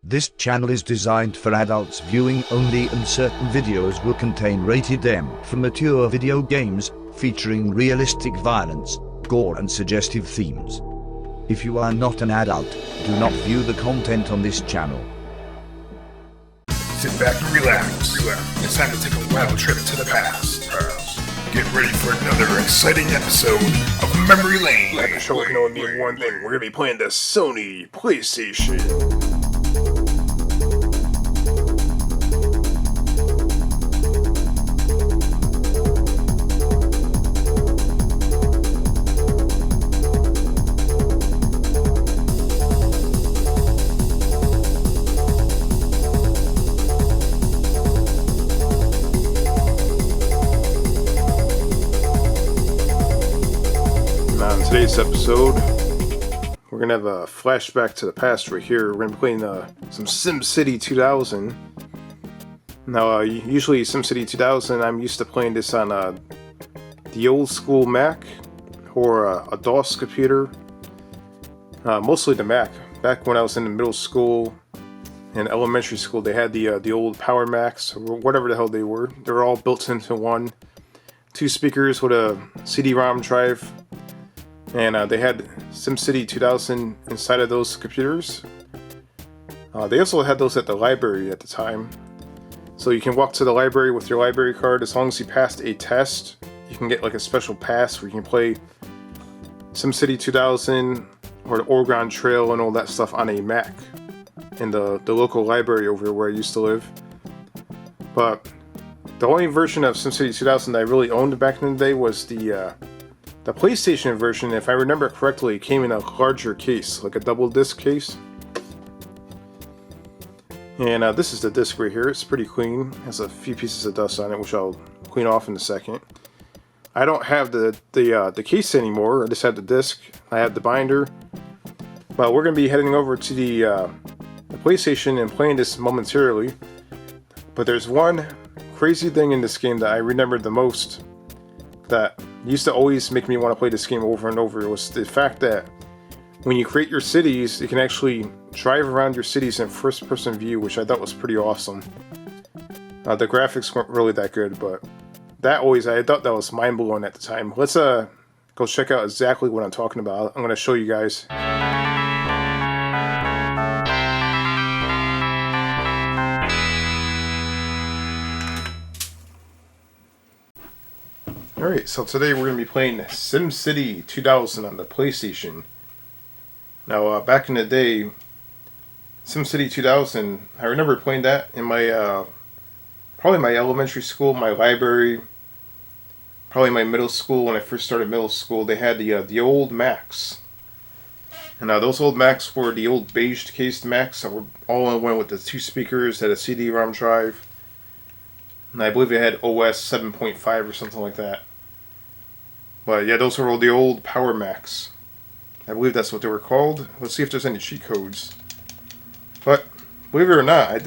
This channel is designed for adults viewing only, and certain videos will contain rated M for mature video games, featuring realistic violence, gore and suggestive themes. If you are not an adult, do not view the content on this channel. Sit back and relax. It's time to take a wild trip to the past. Get ready for another exciting episode of Memory Lane. Like the show can only mean one thing. We're gonna be playing the Sony PlayStation. Today's episode, we're going to have a flashback to the past right here. We're going to be playing some SimCity 2000. Now, usually SimCity 2000, I'm used to playing this on the old school Mac or a DOS computer. Mostly the Mac. Back when I was in the middle school and elementary school, they had the old Power Macs, or whatever the hell they were. They were all built into one. 2 speakers with a CD-ROM drive. And they had SimCity 2000 inside of those computers. They also had those at the library at the time. So you can walk to the library with your library card. As long as you passed a test, you can get like a special pass where you can play SimCity 2000 or the Oregon Trail and all that stuff on a Mac in the local library over where I used to live. But the only version of SimCity 2000 that I really owned back in the day was the PlayStation version. If I remember correctly, came in a larger case, like a double disc case. And this is the disc right here. It's pretty clean. It has a few pieces of dust on it, which I'll clean off in a second. I don't have the case anymore. I just have the disc. I have the binder. But we're going to be heading over to the PlayStation and playing this momentarily. But there's one crazy thing in this game that I remember the most that used to always make me want to play this game over and over. It was the fact that when you create your cities, you can actually drive around your cities in first-person view, which I thought was pretty awesome. The graphics weren't really that good, but I thought that was mind-blowing at the time. Let's go check out exactly what I'm talking about. I'm going to show you guys. Alright, so today we're going to be playing SimCity 2000 on the PlayStation. Now, back in the day, SimCity 2000, I remember playing that in my, probably my elementary school, my library, probably my middle school. When I first started middle school, they had the old Macs. And those old Macs were the old beige-cased Macs that were all in one with the 2 speakers, had a CD-ROM drive. And I believe it had OS 7.5 or something like that. But yeah, those were all the old Power Macs. I believe that's what they were called. Let's see if there's any cheat codes. But, believe it or not,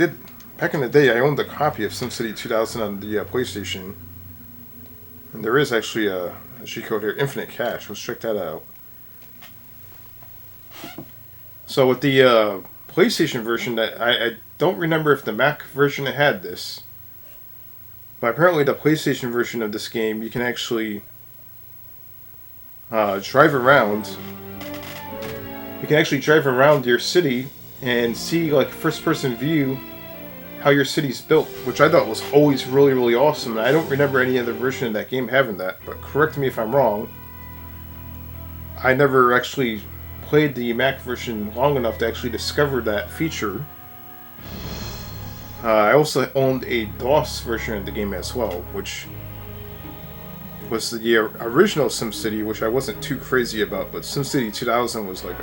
back in the day, I owned a copy of SimCity 2000 on the PlayStation. And there is actually a cheat code here, Infinite Cache. Let's check that out. So with the PlayStation version, I don't remember if the Mac version had this. But apparently the PlayStation version of this game, you can actually drive around. You can actually drive around your city and see, like, first-person view how your city's built, which I thought was always really, really awesome. And I don't remember any other version of that game having that, but correct me if I'm wrong. I never actually played the Mac version long enough to actually discover that feature. I also owned a DOS version of the game as well, which was the original SimCity, which I wasn't too crazy about, but SimCity 2000 was like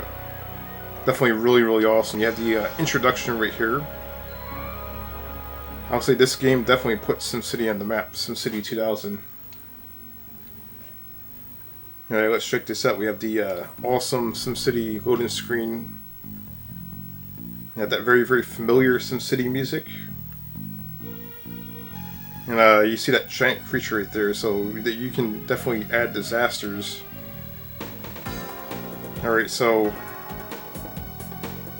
definitely really, really awesome. You have the introduction right here. I'll say this game definitely put SimCity on the map, SimCity 2000. Alright, let's check this out. We have the awesome SimCity loading screen. You have that very, very familiar SimCity music. And you see that giant creature right there, so that you can definitely add disasters. Alright, so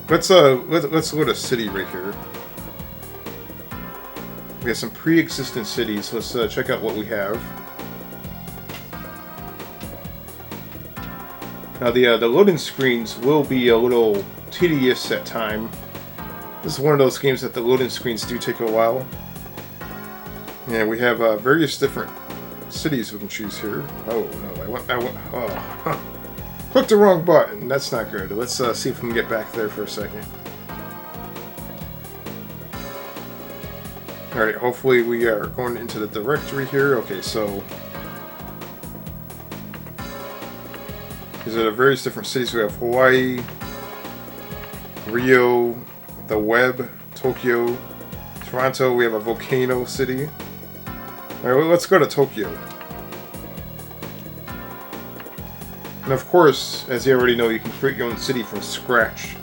let's load a city right here. We have some pre-existent cities. Let's check out what we have. Now the loading screens will be a little tedious at time. This is one of those games that the loading screens do take a while. And we have various different cities we can choose here. Oh no, oh, clicked the wrong button. That's not good. Let's see if we can get back there for a second. Alright, hopefully we are going into the directory here. Okay, so these are the various different cities. We have Hawaii, Rio, the Web, Tokyo, Toronto. We have a volcano city. Alright, well, let's go to Tokyo. And of course, as you already know, you can create your own city from scratch.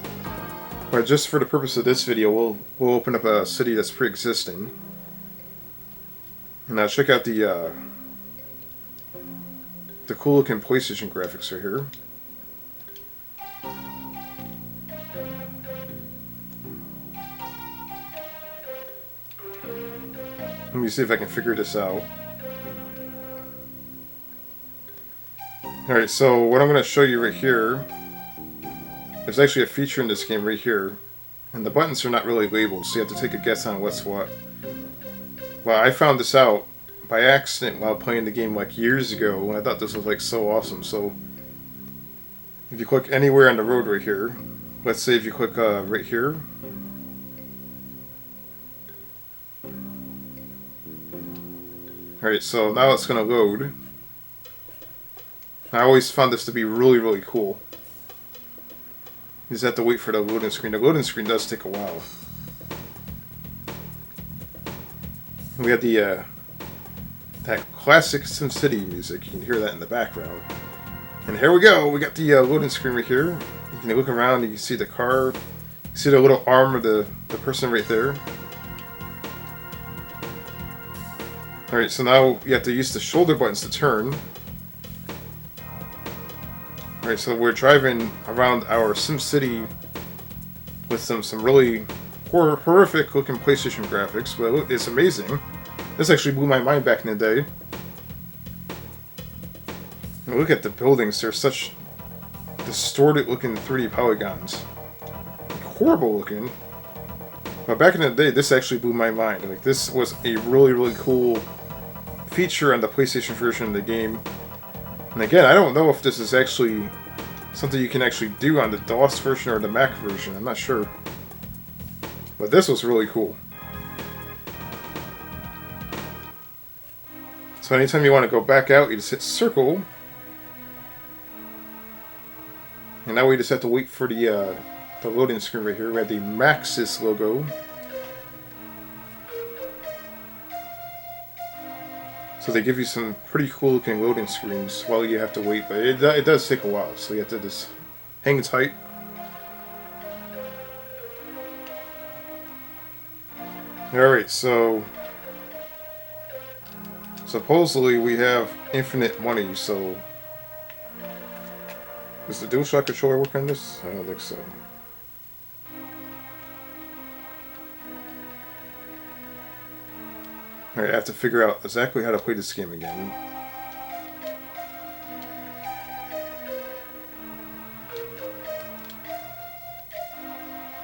But just for the purpose of this video, we'll open up a city that's pre-existing. And now check out the cool looking PlayStation graphics right here. Let me see if I can figure this out. Alright, so what I'm going to show you right here, there's actually a feature in this game right here, and the buttons are not really labeled, so you have to take a guess on what's what. Well, I found this out by accident while playing the game like years ago, and I thought this was like so awesome. So if you click anywhere on the road right here, let's say if you click right here, alright, so now it's going to load. I always found this to be really, really cool. You just have to wait for the loading screen. The loading screen does take a while. We have the that classic SimCity music. You can hear that in the background. And here we go. We got the loading screen right here. You can look around. You can see the car. You can see the little arm of the person right there. Alright, so now you have to use the shoulder buttons to turn. Alright, so we're driving around our SimCity with some really horrific looking PlayStation graphics, but it's amazing. This actually blew my mind back in the day. And look at the buildings, they're such distorted looking 3D polygons. Like, horrible looking. But back in the day, this actually blew my mind. Like, this was a really, really cool feature on the PlayStation version of the game. And again, I don't know if this is actually something you can actually do on the DOS version or the Mac version. I'm not sure. But this was really cool. So anytime you want to go back out, you just hit circle. And now we just have to wait for the loading screen right here. We have the Maxis logo. So they give you some pretty cool looking loading screens while you have to wait, but it does take a while, so you have to just hang tight. Alright, so supposedly we have infinite money, so does the DualShock controller work on this? I don't think so. Alright, I have to figure out exactly how to play this game again.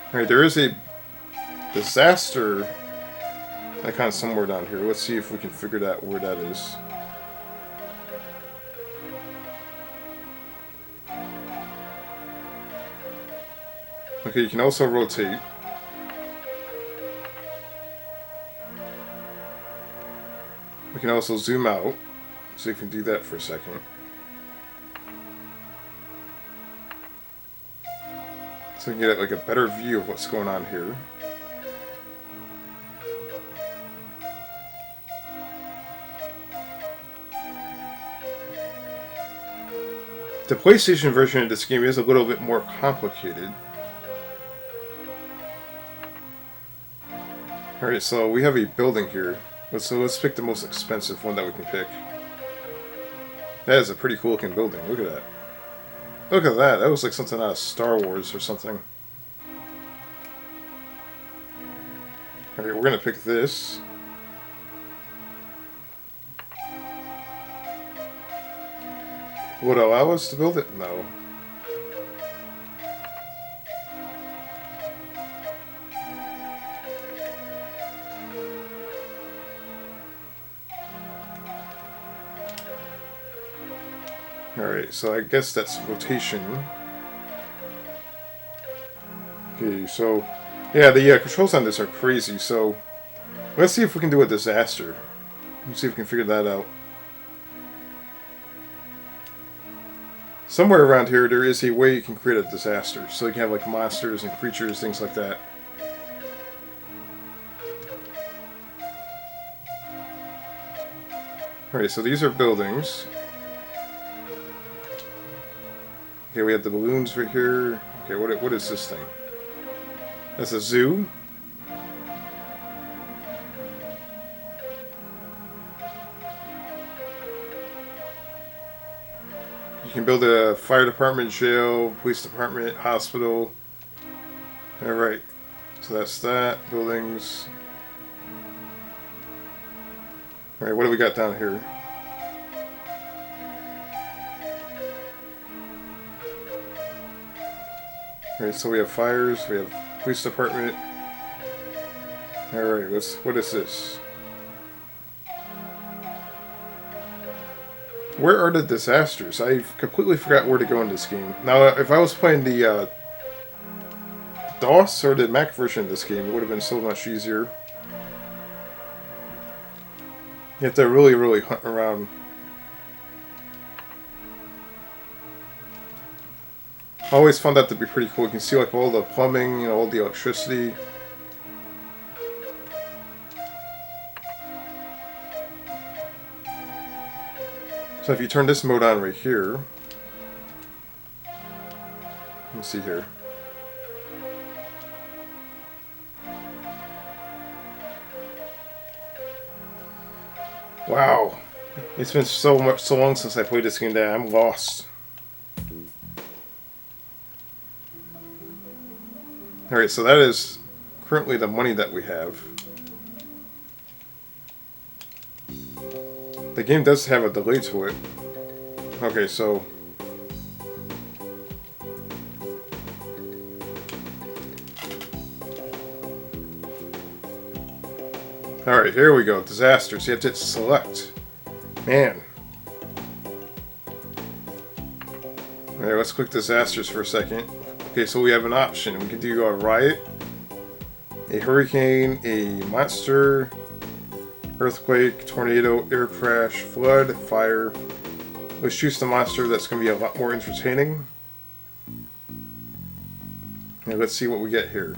Alright, there is a disaster icon somewhere down here. Let's see if we can figure out where that is. Okay, you can also rotate. We can also zoom out, so you can do that for a second. So you can get like a better view of what's going on here. The PlayStation version of this game is a little bit more complicated. Alright, so we have a building here. Let's pick the most expensive one that we can pick. That is a pretty cool looking building. Look at that. Look at that. That looks like something out of Star Wars or something. Alright, we're gonna pick this. Would it allow us to build it? No. Alright, so I guess that's rotation. Okay, so yeah, the controls on this are crazy, so let's see if we can do a disaster. Let's see if we can figure that out. Somewhere around here there is a way you can create a disaster, so you can have like monsters and creatures, things like that. Alright, so these are buildings. Okay, we have the balloons right here. Okay, what is this thing? That's a zoo. You can build a fire department, jail, police department, hospital. Alright, so that's that. Buildings. Alright, what do we got down here? Alright, so we have fires, we have police department. Alright, what is this? Where are the disasters? I completely forgot where to go in this game. Now, if I was playing the DOS or the Mac version of this game, it would have been so much easier. You have to really hunt around. I always found that to be pretty cool. You can see like all the plumbing, you know, all the electricity. So if you turn this mode on right here, let me see here. Wow, it's been so long since I played this game that I'm lost. Alright, so that is currently the money that we have. The game does have a delay to it. Okay, so... Alright, here we go. Disasters. You have to hit select. Man. Alright, let's click disasters for a second. Okay, so we have an option. We can do a riot, a hurricane, a monster, earthquake, tornado, air crash, flood, fire. Let's choose the monster. That's going to be a lot more entertaining. And let's see what we get here.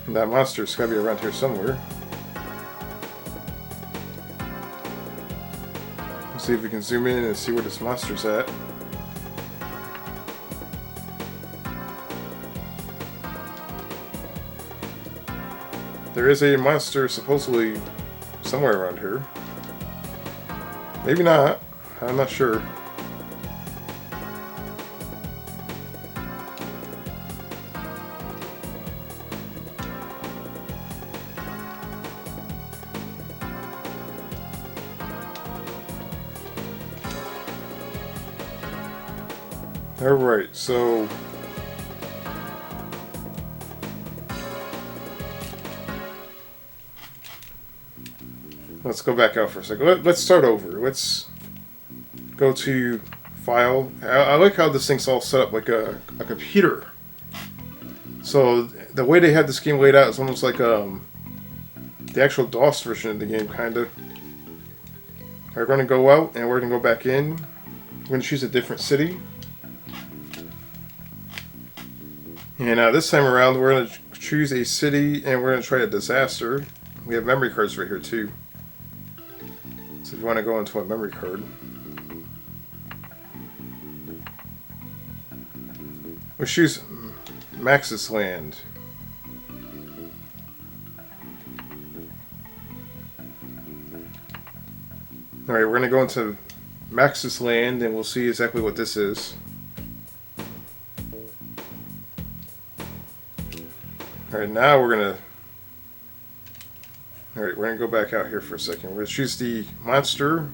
That monster's got to be around here somewhere. Let's see if we can zoom in and see where this monster's at. There is a monster supposedly somewhere around here. Maybe not. I'm not sure. Alright, so... let's go back out for a second. Let's start over. Let's go to File. I like how this thing's all set up like a computer. So the way they had this game laid out is almost like the actual DOS version of the game, kind of. We're going to go out and we're going to go back in. We're going to choose a different city. And this time around, we're going to choose a city, and we're going to try a disaster. We have memory cards right here, too. So if you want to go into a memory card. Let's choose Max's Land. Alright, we're going to go into Max's land, and we'll see exactly what this is. Alright, now we're gonna... Alright, we're gonna go back out here for a second. We're gonna choose the monster.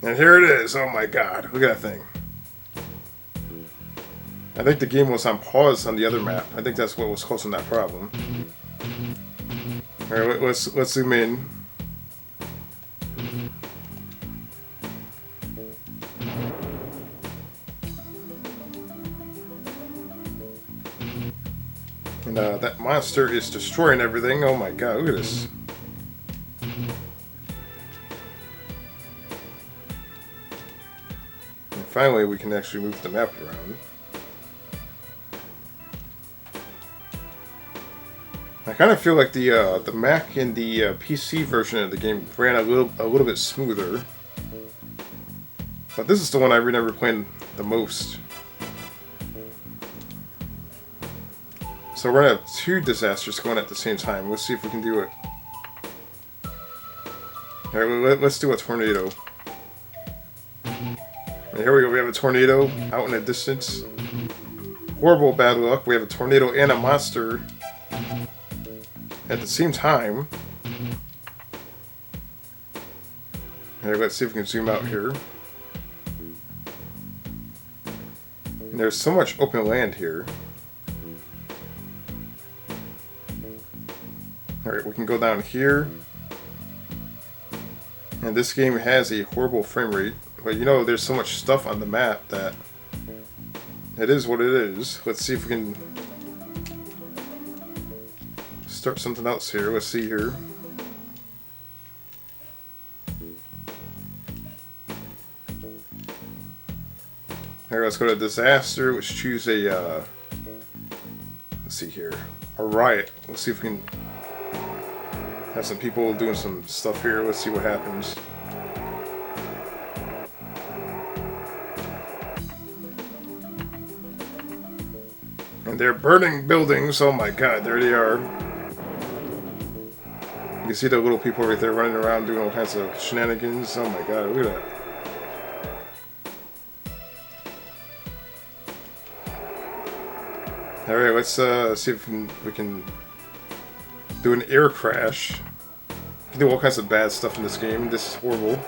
And here it is. Oh my god, look at that thing. I think the game was on pause on the other map. I think that's what was causing that problem. Alright, let's zoom in. And that monster is destroying everything. Oh my god, look at this. And finally, we can actually move the map around. I kind of feel like the Mac and the PC version of the game ran a little bit smoother. But this is the one I remember playing the most. So we're gonna have two disasters going at the same time. Let's see if we can do it. Alright, let's do a tornado. And here we go, we have a tornado out in the distance. Horrible bad luck, we have a tornado and a monster at the same time. Alright, let's see if we can zoom out here. And there's so much open land here. Alright, we can go down here. And this game has a horrible frame rate. But you know, there's so much stuff on the map that it is what it is. Let's see if we can start something else here. Let's see here. Alright, let's go to disaster. Let's choose a, let's see here, a riot. Let's see if we can have some people doing some stuff here. Let's see what happens. And they're burning buildings. Oh my god, there they are. You can see the little people right there running around doing all kinds of shenanigans. Oh my god, look at that. Alright, let's see if we can do an air crash. You can do all kinds of bad stuff in this game. This is horrible.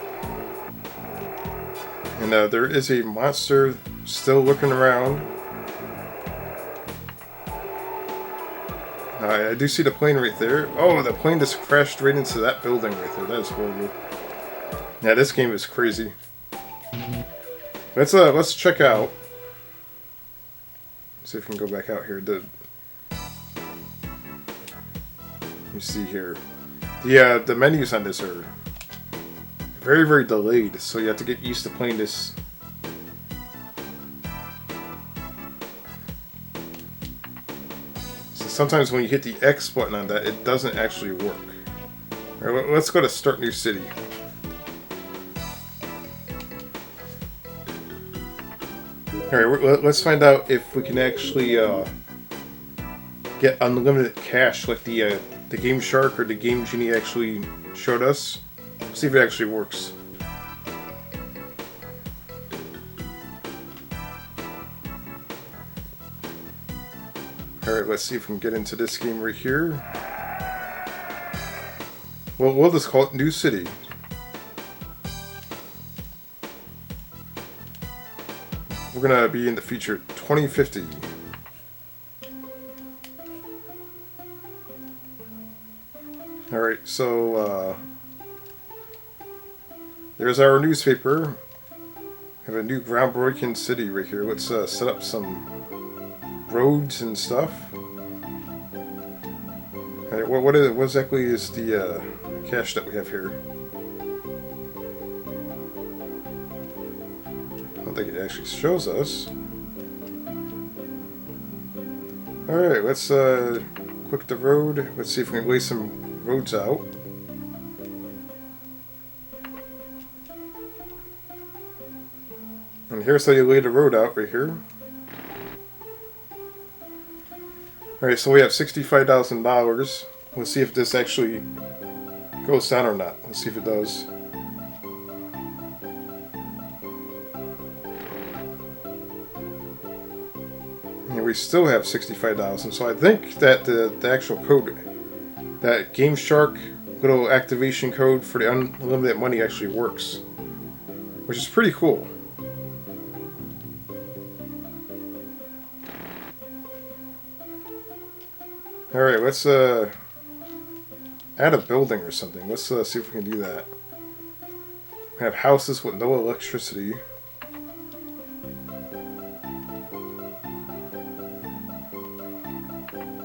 And there is a monster still looking around. I do see the plane right there. Oh, the plane just crashed right into that building right there. That is horrible. Yeah, this game is crazy. Let's check out. See if we can go back out here. Let me see here. The menus on this are very, very delayed, so you have to get used to playing this. So sometimes when you hit the X button on that, it doesn't actually work. Alright, let's go to Start New City. Alright, let's find out if we can actually get unlimited cash like the Game Shark or the Game Genie actually showed us. See if it actually works. Alright, let's see if we can get into this game right here. Well, we'll just call it New City. We're gonna be in the future 2050. Alright, so there's our newspaper. We have a new groundbreaking city right here. Let's set up some roads and stuff. Alright, what exactly is the cache that we have here? I don't think it actually shows us. Alright, let's click the road. Let's see if we can lay some roads out. And here's how you lay the road out right here. Alright, so we have $65,000. Let's see if this actually goes down or not. Let's see if it does. And we still have 65,000. So I think that the actual code, that Game Shark little activation code for the unlimited money actually works, which is pretty cool. Alright, let's add a building or something. Let's see if we can do that. We have houses with no electricity.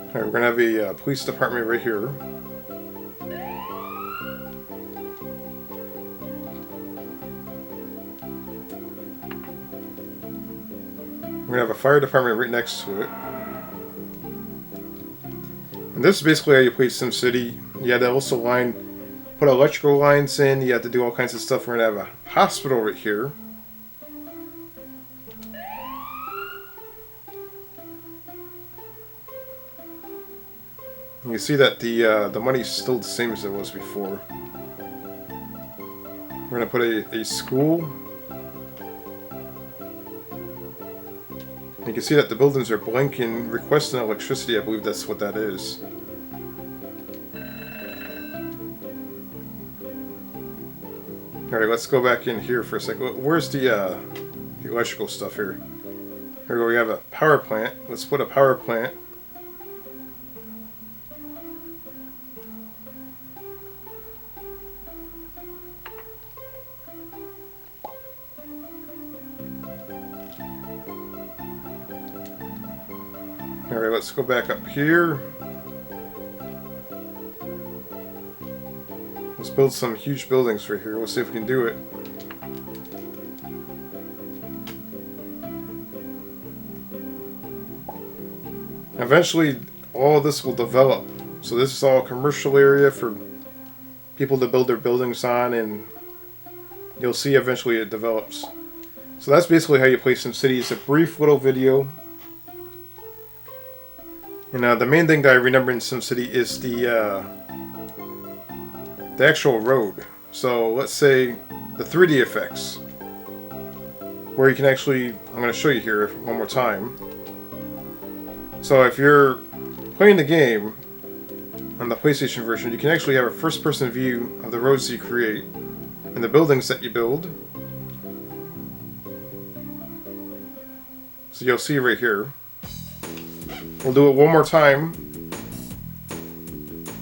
Alright, we're gonna have a police department right here. We're gonna have a fire department right next to it. And this is basically how you play SimCity. You had to also put electrical lines in, you had to do all kinds of stuff. We're gonna have a hospital right here. You can see that the money's still the same as it was before. We're gonna put a school. You can see that the buildings are blinking, requesting electricity. I believe that's what that is. Alright, let's go back in here for a second. Where's the electrical stuff here? Here we go, we have a power plant. Let's put a power plant. Alright, let's go back up here. Let's build some huge buildings right here. Let's see if we can do it. Eventually, all of this will develop. So this is all a commercial area for people to build their buildings on, and you'll see eventually it develops. So that's basically how you play SimCity. It's a brief little video. And the main thing that I remember in SimCity is the actual road. So let's say the 3D effects, where you can actually, I'm going to show you here one more time. So if you're playing the game on the PlayStation version, you can actually have a first-person view of the roads you create and the buildings that you build. So you'll see right here. We'll do it one more time.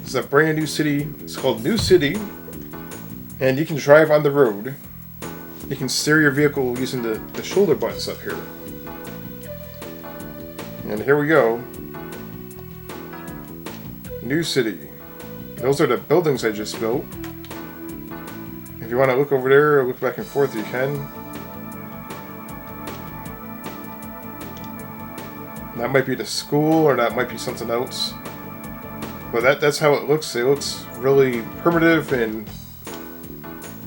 It's a brand new city. It's called New City. And you can drive on the road. You can steer your vehicle using the shoulder buttons up here. And here we go. New City. Those are the buildings I just built. If you want to look over there or look back and forth, you can. That might be the school, or that might be something else. But that's how it looks. It looks really primitive and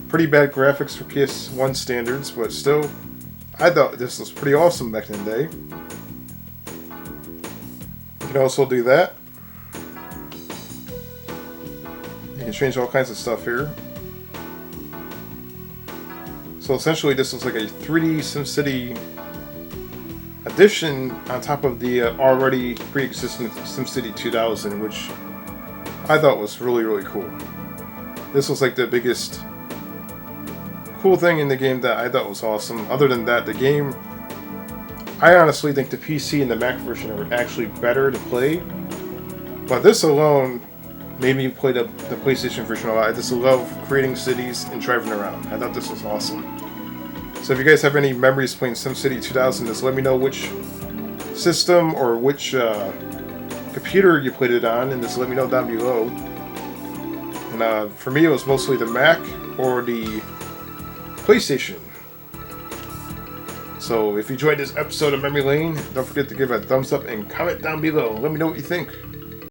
pretty bad graphics for PS1 standards, but still, I thought this was pretty awesome back in the day. You can also do that. You can change all kinds of stuff here. So essentially this looks like a 3D SimCity addition on top of the already pre-existing SimCity 2000, which I thought was really, really cool. This was like the biggest cool thing in the game that I thought was awesome. Other than that, the game, I honestly think the PC and the Mac version are actually better to play. But this alone made me play the PlayStation version a lot. I just love creating cities and driving around. I thought this was awesome. So if you guys have any memories playing SimCity 2000, just let me know which system or which computer you played it on, and just let me know down below. And for me, it was mostly the Mac or the PlayStation. So if you enjoyed this episode of Memory Lane, don't forget to give a thumbs up and comment down below. Let me know what you think.